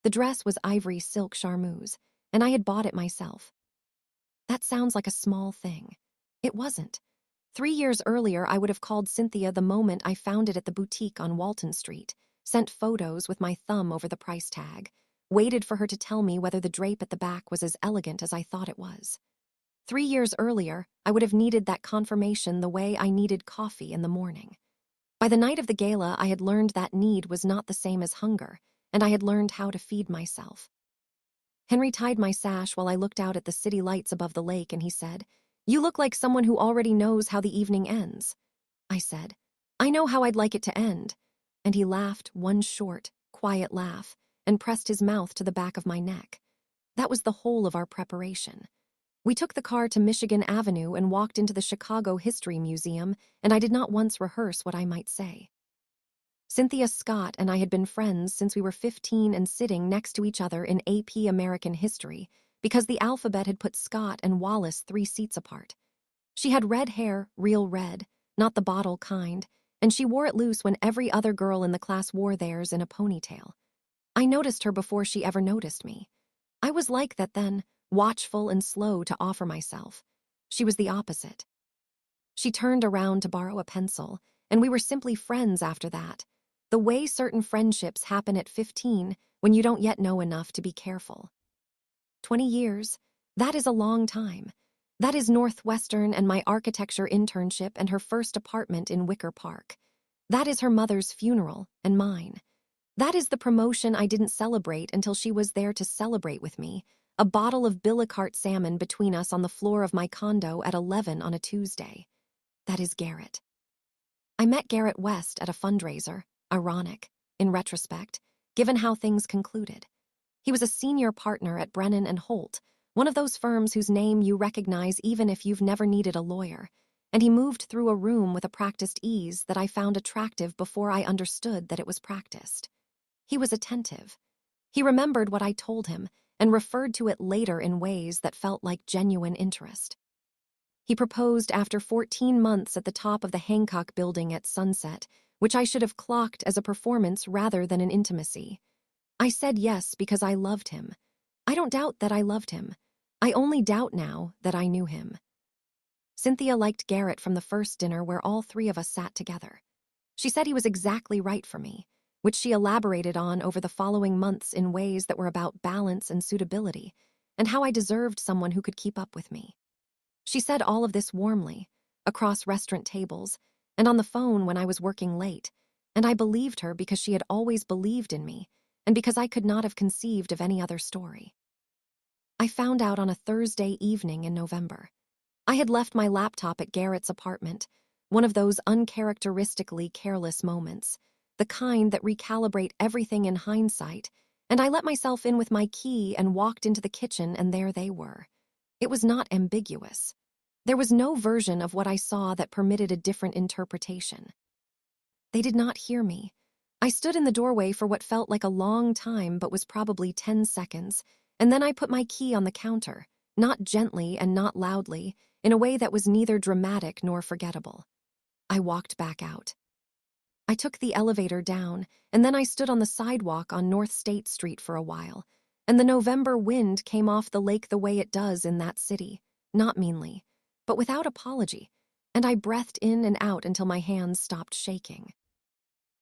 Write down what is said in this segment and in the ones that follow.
The dress was ivory silk charmeuse, and I had bought it myself. That sounds like a small thing. It wasn't. 3 years earlier, I would have called Cynthia the moment I found it at the boutique on Walton Street, sent photos with my thumb over the price tag, waited for her to tell me whether the drape at the back was as elegant as I thought it was. 3 years earlier, I would have needed that confirmation the way I needed coffee in the morning. By the night of the gala, I had learned that need was not the same as hunger, and I had learned how to feed myself. Henry tied my sash while I looked out at the city lights above the lake, and he said, "You look like someone who already knows how the evening ends." I said, "I know how I'd like it to end." And he laughed one short, quiet laugh and pressed his mouth to the back of my neck. That was the whole of our preparation. We took the car to Michigan Avenue and walked into the Chicago History Museum, and I did not once rehearse what I might say. Cynthia Scott and I had been friends since we were 15 and sitting next to each other in AP American History because the alphabet had put Scott and Wallace 3 seats apart. She had red hair, real red, not the bottle kind, and she wore it loose when every other girl in the class wore theirs in a ponytail. I noticed her before she ever noticed me. I was like that then, watchful and slow to offer myself. She was the opposite. She turned around to borrow a pencil, and we were simply friends after that. The way certain friendships happen at 15 when you don't yet know enough to be careful. 20 years, that is a long time. That is Northwestern and my architecture internship and her first apartment in Wicker Park. That is her mother's funeral and mine. That is the promotion I didn't celebrate until she was there to celebrate with me, a bottle of Billicart salmon between us on the floor of my condo at 11 on a Tuesday. That is Garrett. I met Garrett West at a fundraiser, ironic, in retrospect, given how things concluded. He was a senior partner at Brennan and Holt, one of those firms whose name you recognize even if you've never needed a lawyer, and he moved through a room with a practiced ease that I found attractive before I understood that it was practiced. He was attentive. He remembered what I told him and referred to it later in ways that felt like genuine interest. He proposed after 14 months at the top of the Hancock Building at sunset, which I should have clocked as a performance rather than an intimacy. I said yes because I loved him. I don't doubt that I loved him. I only doubt now that I knew him. Cynthia liked Garrett from the first dinner where all 3 of us sat together. She said he was exactly right for me, which she elaborated on over the following months in ways that were about balance and suitability, and how I deserved someone who could keep up with me. She said all of this warmly, across restaurant tables, and on the phone when I was working late, and I believed her because she had always believed in me, and because I could not have conceived of any other story. I found out on a Thursday evening in November. I had left my laptop at Garrett's apartment, one of those uncharacteristically careless moments, the kind that recalibrate everything in hindsight, and I let myself in with my key and walked into the kitchen, and there they were. It was not ambiguous. There was no version of what I saw that permitted a different interpretation. They did not hear me. I stood in the doorway for what felt like a long time but was probably 10 seconds, and then I put my key on the counter, not gently and not loudly, in a way that was neither dramatic nor forgettable. I walked back out. I took the elevator down, and then I stood on the sidewalk on North State Street for a while, and the November wind came off the lake the way it does in that city, not meanly, but without apology, and I breathed in and out until my hands stopped shaking.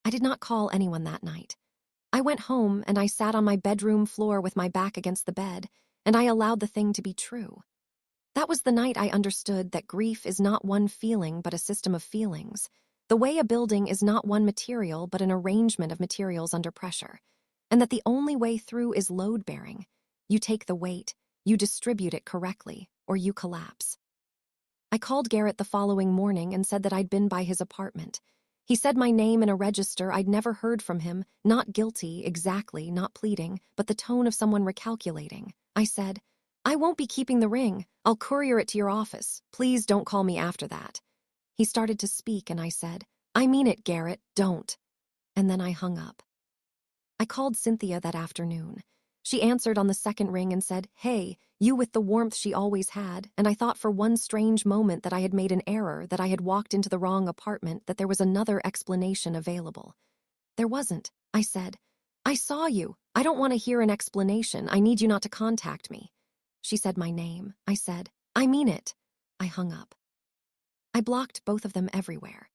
I did not call anyone that night. I went home and I sat on my bedroom floor with my back against the bed, and I allowed the thing to be true. That was the night I understood that grief is not one feeling but a system of feelings, the way a building is not one material but an arrangement of materials under pressure, and that the only way through is load-bearing. You take the weight, you distribute it correctly, or you collapse. I called Garrett the following morning and said that I'd been by his apartment. He said my name in a register. I'd never heard from him, not guilty, exactly, not pleading, but the tone of someone recalculating. I said, "I won't be keeping the ring. I'll courier it to your office. Please don't call me after that." He started to speak and I said, "I mean it, Garrett, don't." And then I hung up. I called Cynthia that afternoon. She answered on the second ring and said, "Hey," you with the warmth she always had, and I thought for one strange moment that I had made an error, that I had walked into the wrong apartment, that there was another explanation available. There wasn't, I said. "I saw you. I don't want to hear an explanation. I need you not to contact me. She said my name. I said, I mean it. I hung up. I blocked both of them everywhere.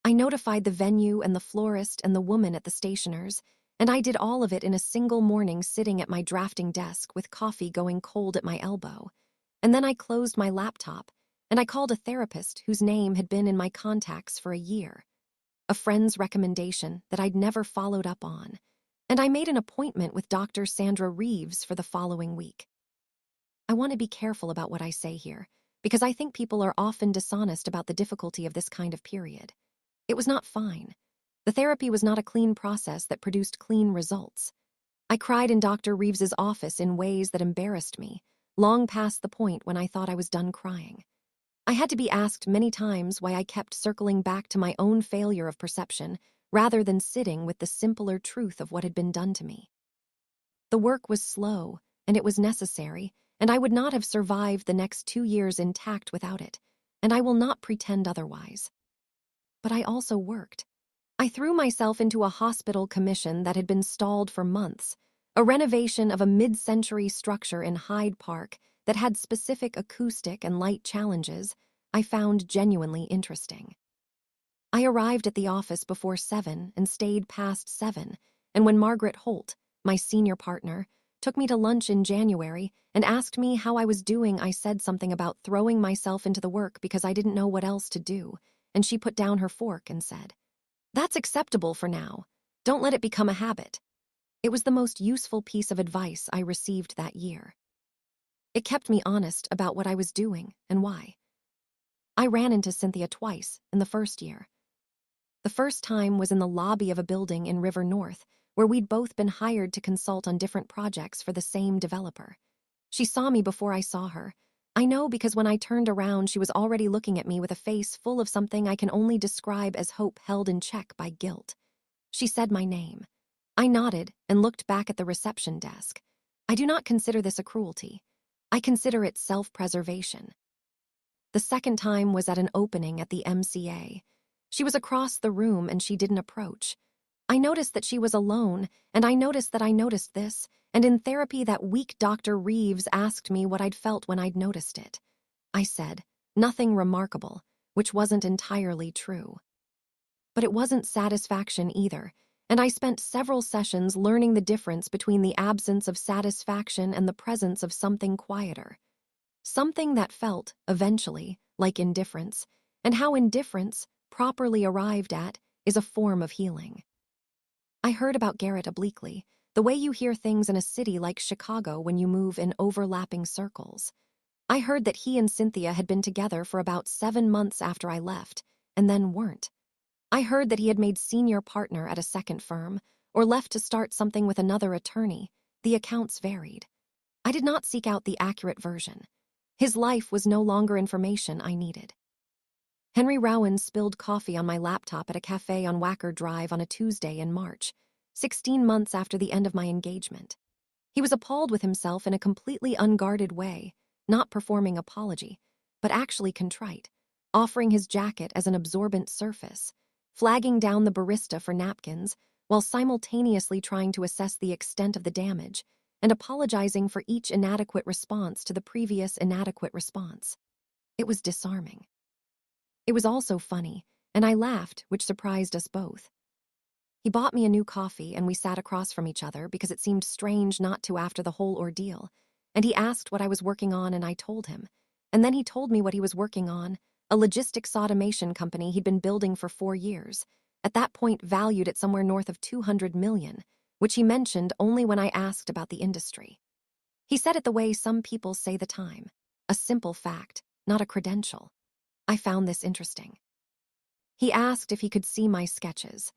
I notified the venue and the florist and the woman at the stationer's, and I did all of it in a single morning sitting at my drafting desk with coffee going cold at my elbow. And then I closed my laptop, and I called a therapist whose name had been in my contacts for a year. A friend's recommendation that I'd never followed up on. And I made an appointment with Dr. Sandra Reeves for the following week. I want to be careful about what I say here, because I think people are often dishonest about the difficulty of this kind of period. It was not fine. The therapy was not a clean process that produced clean results. I cried in Dr. Reeves's office in ways that embarrassed me, long past the point when I thought I was done crying. I had to be asked many times why I kept circling back to my own failure of perception rather than sitting with the simpler truth of what had been done to me. The work was slow, and it was necessary, and I would not have survived the next 2 years intact without it, and I will not pretend otherwise. But I also worked. I threw myself into a hospital commission that had been stalled for months, a renovation of a mid-century structure in Hyde Park that had specific acoustic and light challenges I found genuinely interesting. I arrived at the office before 7 and stayed past 7, and when Margaret Holt, my senior partner, took me to lunch in January and asked me how I was doing, I said something about throwing myself into the work because I didn't know what else to do, and she put down her fork and said, "That's acceptable for now. Don't let it become a habit." It was the most useful piece of advice I received that year. It kept me honest about what I was doing and why. I ran into Cynthia twice in the first year. The first time was in the lobby of a building in River North, where we'd both been hired to consult on different projects for the same developer. She saw me before I saw her. I know because when I turned around, she was already looking at me with a face full of something I can only describe as hope held in check by guilt. She said my name. I nodded and looked back at the reception desk. I do not consider this a cruelty. I consider it self-preservation. The second time was at an opening at the MCA. She was across the room and she didn't approach. I noticed that she was alone, and I noticed that I noticed this, and in therapy that week Dr. Reeves asked me what I'd felt when I'd noticed it. I said, nothing remarkable, which wasn't entirely true. But it wasn't satisfaction either, and I spent several sessions learning the difference between the absence of satisfaction and the presence of something quieter. Something that felt, eventually, like indifference, and how indifference, properly arrived at, is a form of healing. I heard about Garrett obliquely, the way you hear things in a city like Chicago when you move in overlapping circles. I heard that he and Cynthia had been together for about 7 months after I left, and then weren't. I heard that he had made senior partner at a second firm, or left to start something with another attorney. The accounts varied. I did not seek out the accurate version. His life was no longer information I needed. Henry Rowan spilled coffee on my laptop at a cafe on Wacker Drive on a Tuesday in March, 16 months after the end of my engagement. He was appalled with himself in a completely unguarded way, not performing apology, but actually contrite, offering his jacket as an absorbent surface, flagging down the barista for napkins, while simultaneously trying to assess the extent of the damage, and apologizing for each inadequate response to the previous inadequate response. It was disarming. It was also funny, and I laughed, which surprised us both. He bought me a new coffee, and we sat across from each other because it seemed strange not to after the whole ordeal, and he asked what I was working on, and I told him. And then he told me what he was working on, a logistics automation company he'd been building for 4 years, at that point valued at somewhere north of $200 million, which he mentioned only when I asked about the industry. He said it the way some people say the time, a simple fact, not a credential. I found this interesting. He asked if he could see my sketches.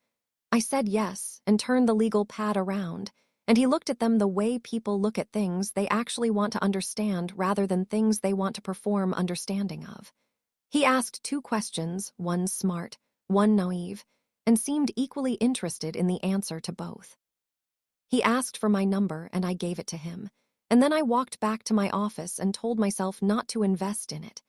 I said yes and turned the legal pad around, and he looked at them the way people look at things they actually want to understand rather than things they want to perform understanding of. He asked 2 questions, one smart, one naive, and seemed equally interested in the answer to both. He asked for my number and I gave it to him, and then I walked back to my office and told myself not to invest in it.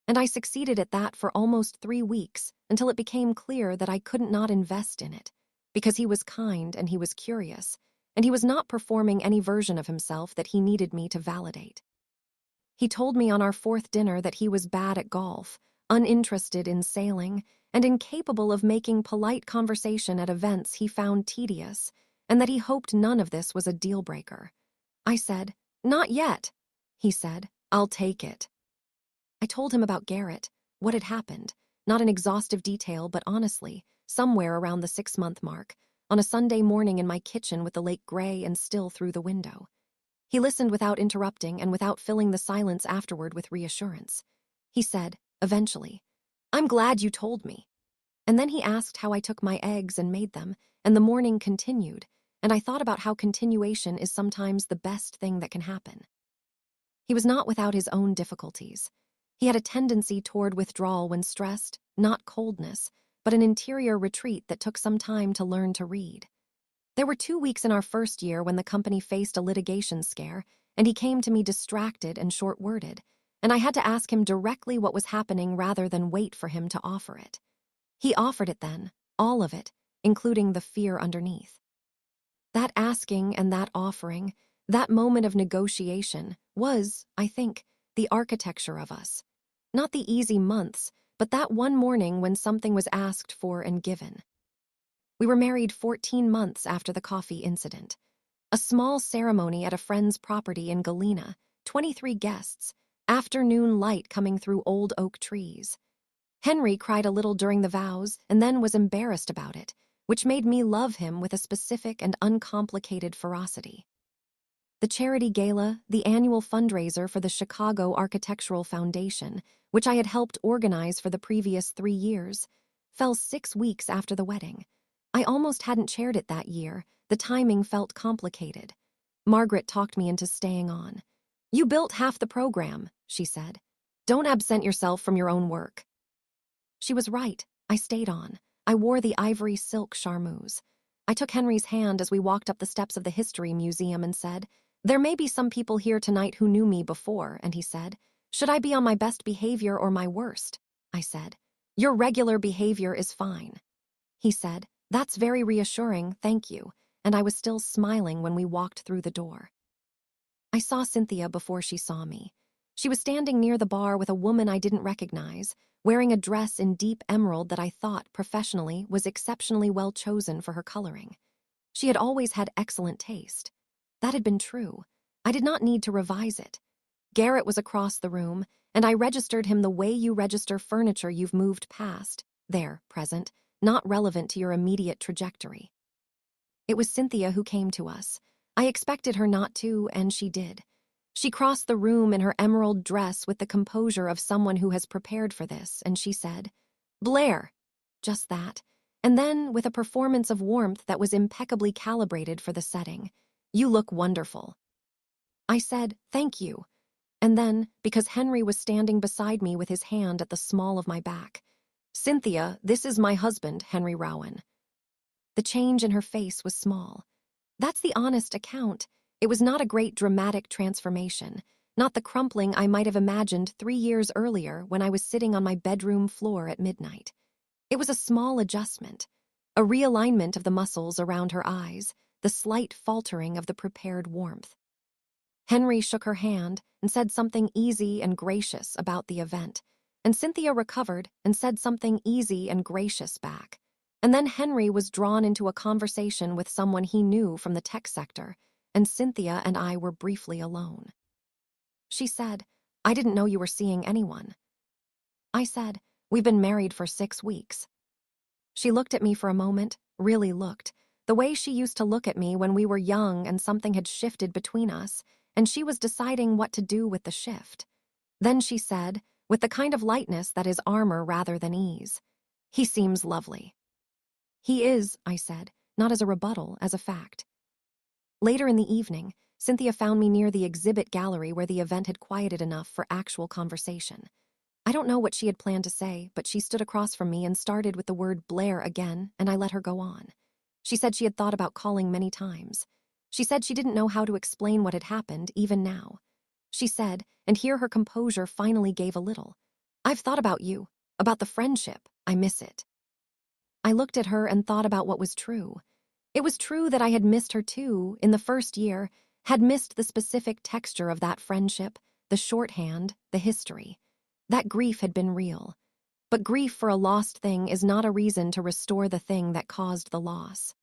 And I succeeded at that for almost 3 weeks until it became clear that I couldn't not invest in it, because he was kind and he was curious, and he was not performing any version of himself that he needed me to validate. He told me on our fourth dinner that he was bad at golf, uninterested in sailing, and incapable of making polite conversation at events he found tedious, and that he hoped none of this was a deal-breaker. I said, "Not yet." He said, "I'll take it." I told him about Garrett, what had happened, not in exhaustive detail, but honestly, somewhere around the 6-month mark, on a Sunday morning in my kitchen with the lake gray and still through the window. He listened without interrupting and without filling the silence afterward with reassurance. He said, eventually, "I'm glad you told me." And then he asked how I took my eggs and made them, and the morning continued, and I thought about how continuation is sometimes the best thing that can happen. He was not without his own difficulties. He had a tendency toward withdrawal when stressed, not coldness, but an interior retreat that took some time to learn to read. There were 2 weeks in our first year when the company faced a litigation scare, and he came to me distracted and short-worded, and I had to ask him directly what was happening rather than wait for him to offer it. He offered it then, all of it, including the fear underneath. That asking and that offering, that moment of negotiation was, I think, the architecture of us. Not the easy months, but that one morning when something was asked for and given. We were married 14 months after the coffee incident. A small ceremony at a friend's property in Galena, 23 guests, afternoon light coming through old oak trees. Henry cried a little during the vows and then was embarrassed about it, which made me love him with a specific and uncomplicated ferocity. The charity gala, the annual fundraiser for the Chicago Architectural Foundation, which I had helped organize for the previous 3 years, fell 6 weeks after the wedding. I almost hadn't chaired it that year. The timing felt complicated. Margaret talked me into staying on. "You built half the program," she said. "Don't absent yourself from your own work." She was right. I stayed on. I wore the ivory silk charmeuse. I took Henry's hand as we walked up the steps of the History Museum and said, "There may be some people here tonight who knew me before," and he said, "Should I be on my best behavior or my worst?" I said, "Your regular behavior is fine." He said, "That's very reassuring, thank you," and I was still smiling when we walked through the door. I saw Cynthia before she saw me. She was standing near the bar with a woman I didn't recognize, wearing a dress in deep emerald that I thought, professionally, was exceptionally well chosen for her coloring. She had always had excellent taste. That had been true. I did not need to revise it. Garrett was across the room, and I registered him the way you register furniture you've moved past, there, present, not relevant to your immediate trajectory. It was Cynthia who came to us. I expected her not to, and she did. She crossed the room in her emerald dress with the composure of someone who has prepared for this, and she said, "Blair." Just that. And then, with a performance of warmth that was impeccably calibrated for the setting, "You look wonderful." I said, "Thank you." And then, because Henry was standing beside me with his hand at the small of my back, "Cynthia, this is my husband, Henry Rowan." The change in her face was small. That's the honest account. It was not a great dramatic transformation, not the crumpling I might have imagined 3 years earlier when I was sitting on my bedroom floor at midnight. It was a small adjustment, a realignment of the muscles around her eyes, the slight faltering of the prepared warmth. Henry shook her hand and said something easy and gracious about the event, and Cynthia recovered and said something easy and gracious back. And then Henry was drawn into a conversation with someone he knew from the tech sector, and Cynthia and I were briefly alone. She said, "I didn't know you were seeing anyone." I said, "We've been married for 6 weeks." She looked at me for a moment, really looked, the way she used to look at me when we were young and something had shifted between us, and she was deciding what to do with the shift. Then she said, with the kind of lightness that is armor rather than ease, "He seems lovely." "He is," I said, not as a rebuttal, as a fact. Later in the evening, Cynthia found me near the exhibit gallery where the event had quieted enough for actual conversation. I don't know what she had planned to say, but she stood across from me and started with the word Blair again, and I let her go on. She said she had thought about calling many times. She said she didn't know how to explain what had happened, even now. She said, and here her composure finally gave a little, "I've thought about you, about the friendship. I miss it." I looked at her and thought about what was true. It was true that I had missed her too, in the first year, had missed the specific texture of that friendship, the shorthand, the history. That grief had been real. But grief for a lost thing is not a reason to restore the thing that caused the loss.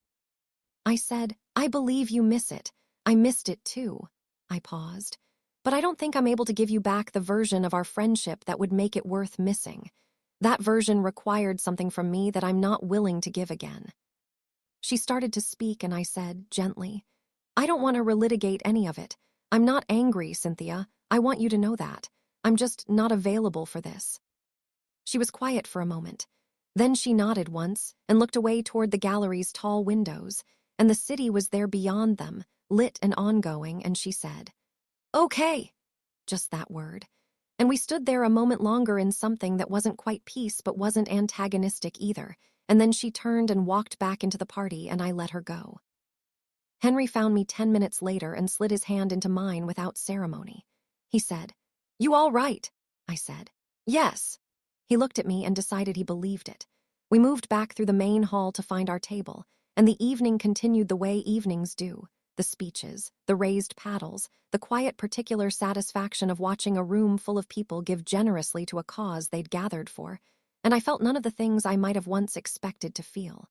I said, I believe you miss it. I missed it too. I paused. But I don't think I'm able to give you back the version of our friendship that would make it worth missing. That version required something from me that I'm not willing to give again. She started to speak and I said, gently, I don't want to relitigate any of it. I'm not angry, Cynthia. I want you to know that. I'm just not available for this. She was quiet for a moment. Then she nodded once and looked away toward the gallery's tall windows, and the city was there beyond them, lit and ongoing, and she said, Okay, just that word. And we stood there a moment longer in something that wasn't quite peace but wasn't antagonistic either, and then she turned and walked back into the party and I let her go. Henry found me 10 minutes later and slid his hand into mine without ceremony. He said, You all right? I said, Yes. He looked at me and decided he believed it. We moved back through the main hall to find our table, and the evening continued the way evenings do. The speeches, the raised paddles, the quiet particular satisfaction of watching a room full of people give generously to a cause they'd gathered for, and I felt none of the things I might have once expected to feel.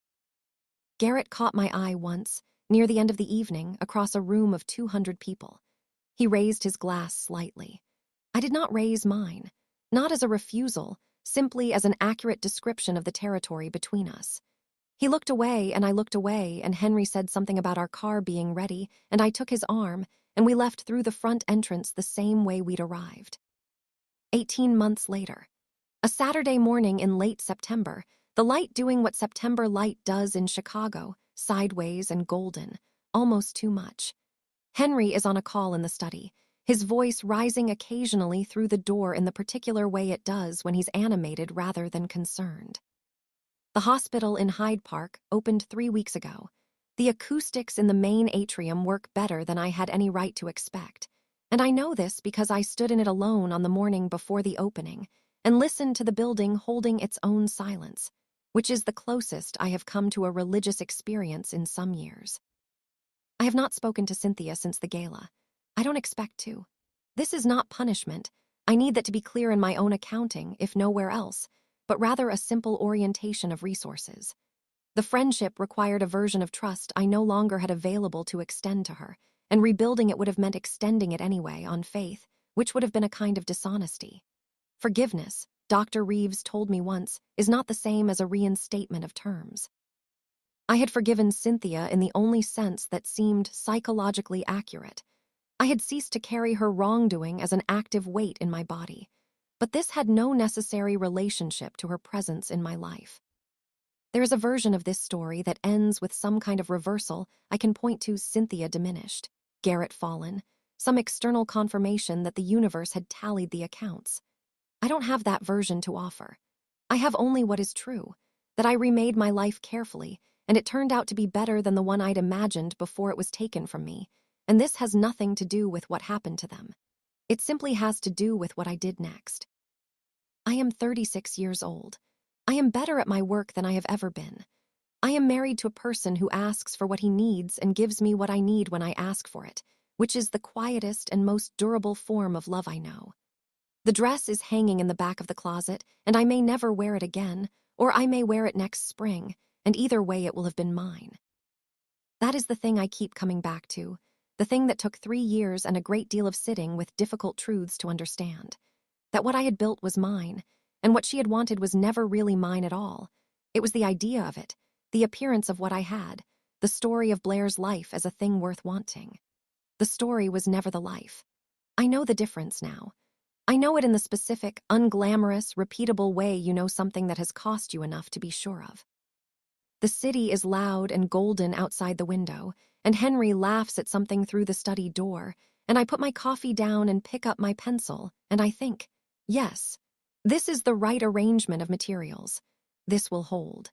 Garrett caught my eye once, near the end of the evening, across a room of 200 people. He raised his glass slightly. I did not raise mine, not as a refusal, simply as an accurate description of the territory between us. He looked away and I looked away, and Henry said something about our car being ready, and I took his arm, and we left through the front entrance the same way we'd arrived. 18 months later. A Saturday morning in late September, the light doing what September light does in Chicago, sideways and golden, almost too much. Henry is on a call in the study, his voice rising occasionally through the door in the particular way it does when he's animated rather than concerned. The hospital in Hyde Park opened 3 weeks ago. The acoustics in the main atrium work better than I had any right to expect, and I know this because I stood in it alone on the morning before the opening and listened to the building holding its own silence, which is the closest I have come to a religious experience in some years. I have not spoken to Cynthia since the gala. I don't expect to. This is not punishment. I need that to be clear in my own accounting, if nowhere else, but rather a simple orientation of resources. The friendship required a version of trust I no longer had available to extend to her, and rebuilding it would have meant extending it anyway, on faith, which would have been a kind of dishonesty. Forgiveness, Dr. Reeves told me once, is not the same as a reinstatement of terms. I had forgiven Cynthia in the only sense that seemed psychologically accurate. I had ceased to carry her wrongdoing as an active weight in my body, but this had no necessary relationship to her presence in my life. There is a version of this story that ends with some kind of reversal I can point to: Cynthia diminished, Garrett fallen, some external confirmation that the universe had tallied the accounts. I don't have that version to offer. I have only what is true, that I remade my life carefully, and it turned out to be better than the one I'd imagined before it was taken from me, and this has nothing to do with what happened to them. It simply has to do with what I did next. I am 36 years old. I am better at my work than I have ever been. I am married to a person who asks for what he needs and gives me what I need when I ask for it, which is the quietest and most durable form of love I know. The dress is hanging in the back of the closet, and I may never wear it again, or I may wear it next spring, and either way it will have been mine. That is the thing I keep coming back to, the thing that took 3 years and a great deal of sitting with difficult truths to understand. That what I had built was mine, and what she had wanted was never really mine at all. It was the idea of it, the appearance of what I had, the story of Blair's life as a thing worth wanting. The story was never the life. I know the difference now. I know it in the specific, unglamorous, repeatable way you know something that has cost you enough to be sure of. The city is loud and golden outside the window, and Henry laughs at something through the study door, and I put my coffee down and pick up my pencil, and I think, yes, this is the right arrangement of materials. This will hold.